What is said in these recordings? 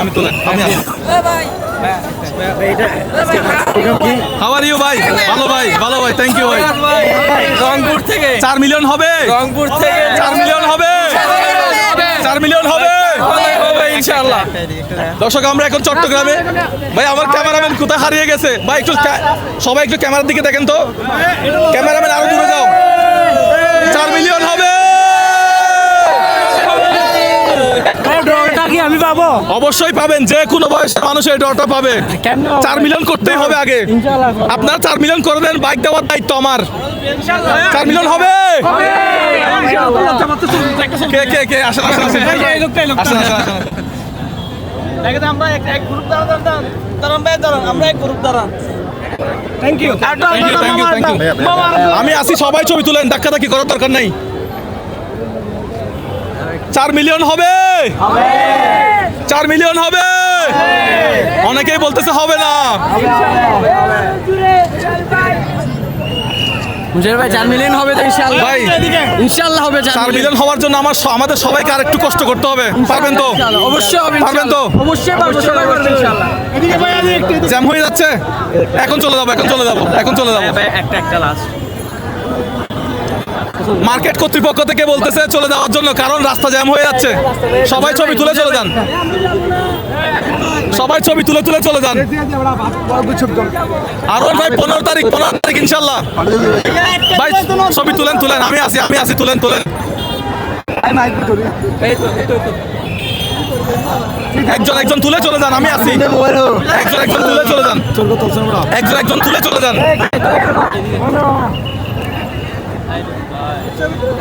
আমি তোলেন How are you ভাই? ভালো ভাই, থ্যাংক ইউ ভাই। রংপুর থেকে 4 মিলিয়ন হবে, 4 মিলিয়ন হবে, 4 মিলিয়ন হবে ইনশাআল্লাহ। দর্শক আমরা এখন চট্টগ্রামে। ভাই আমার ক্যামেরাম্যান কোথায় হারিয়ে গেছে ভাই? একটু সবাই একটু ক্যামেরার দিকে দেখেন তো, ক্যামেরাম্যান আরো দূরে যাও। 4 মিলিয়ন হবে, আমি পাবো, অবশ্যই পাবেন, যে কোনো বয়সের মানুষ এই ডরটা পাবে। 4 মিলিয়ন করতেই হবে আগে, আপনার 4 মিলিয়ন করে দেন, বাইক দেওয়ার দায়িত্ব আমার। 4 মিলিয়ন হবে, কে কে কে আসেন আসেন আসেন আসেন আসেন আসেন। আমি আসি, সবাই ছবি তুলেন, ধাক্কাধাক্কি করার দরকার নাই। 4 মিলিয়ন হবে, 4 মিলিয়ন হবে। অনেকেই বলতেছে হবে না। ভাই 4 মিলিয়ন হবে তো ইনশাআল্লাহ ভাই ইনশাআল্লাহ হবে। 4 মিলিয়ন হওয়ার জন্য আমাদের সবাইকে আরেকটু কষ্ট করতে হবে। পারবেন তো? অবশ্যই হবে, পারবেন তো? অবশ্যই পারবো ইনশাআল্লাহ। জ্যাম হয়ে যাচ্ছে, এখন চলে যাবো, এখন চলে যাবো, এখন চলে যাবো। একটা লাস্ট মার্কেট কর্তৃপক্ষ থেকে বলতেছে চলে যাওয়ার জন্য, কারণ রাস্তা জ্যাম হয়ে যাচ্ছে। সবাই ছবি তুলে চলে যান, সবাই ছবি তুলে তুলে চলে যান। আর ভাই 15 তারিখ ইনশাল্লাহ। ভাই ছবি তুলেন তুলেন, আমি আসি তুলেন তুলেন। একজন তুলে চলে যান, আমি আসি। একজন তুলে চলে যান, একজন তুলে চলে যান।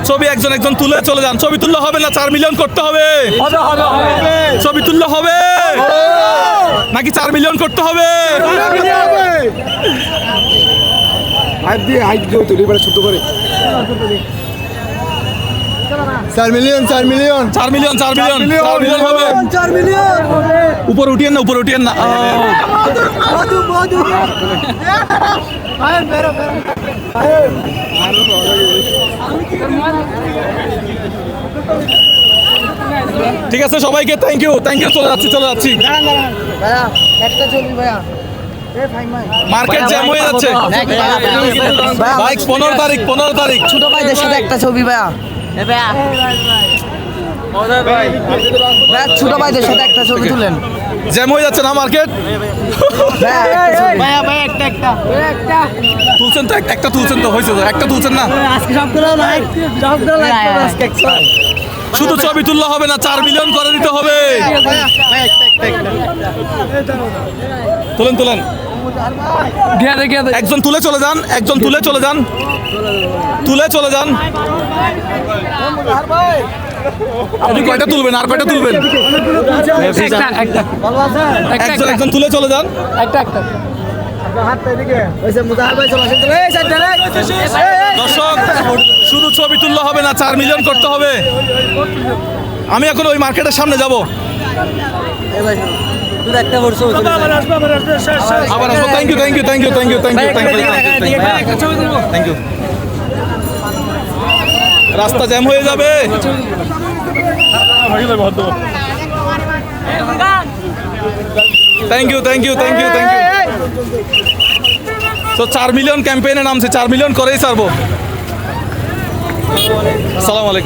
ছবি একজন তুলে চলে যান। ছবি তুললে হবে না, 4 মিলিয়ন করতে হবে। ছবি তুললে হবে নাকি 4 মিলিয়ন করতে হবে? ছোট করে 4 মিলিয়ন 4 মিলিয়ন 4 মিলিয়ন 4 মিলিয়ন হবে। উপরে উঠিয়েন না, ঠিক আছে সবাইকে থ্যাংক ইউ। চলে যাচ্ছি। মার্কেট জ্যাম হয়ে যাচ্ছে ভাই। 15 তারিখ ছোট ভাইদের সাথে একটা ছবি ভাইয়া, ছোট ভাইদের সাথে একটা ছবি তুলেন। জ্যাম হয়ে যাচ্ছে না মার্কেট? তুলছেন তো, একটা তুলছেন তো, হয়েছে তো, একটা তুলছেন না। শুধু ছবি তুললে হবে না, 4 মিলিয়ন করে দিতে হবে। তুলেন একজন তুলে চলে যান, আপনি কয়টা তুলবেন? আর কয়টা তুলবেন? একজন তুলে চলে যান। দর্শক শুধু ছবি তুললে হবে না, 4 মিলিয়ন করতে হবে। আমি এখন ওই মার্কেটের সামনে যাব। আবার আসবো। Thank you. রাস্তা জ্যাম হয়ে যাবে। Thank you. তো 4 মিলিয়ন ক্যাম্পেইনে নামছে, 4 মিলিয়ন করেই ছাড়বো। আসসালামু আলাইকুম।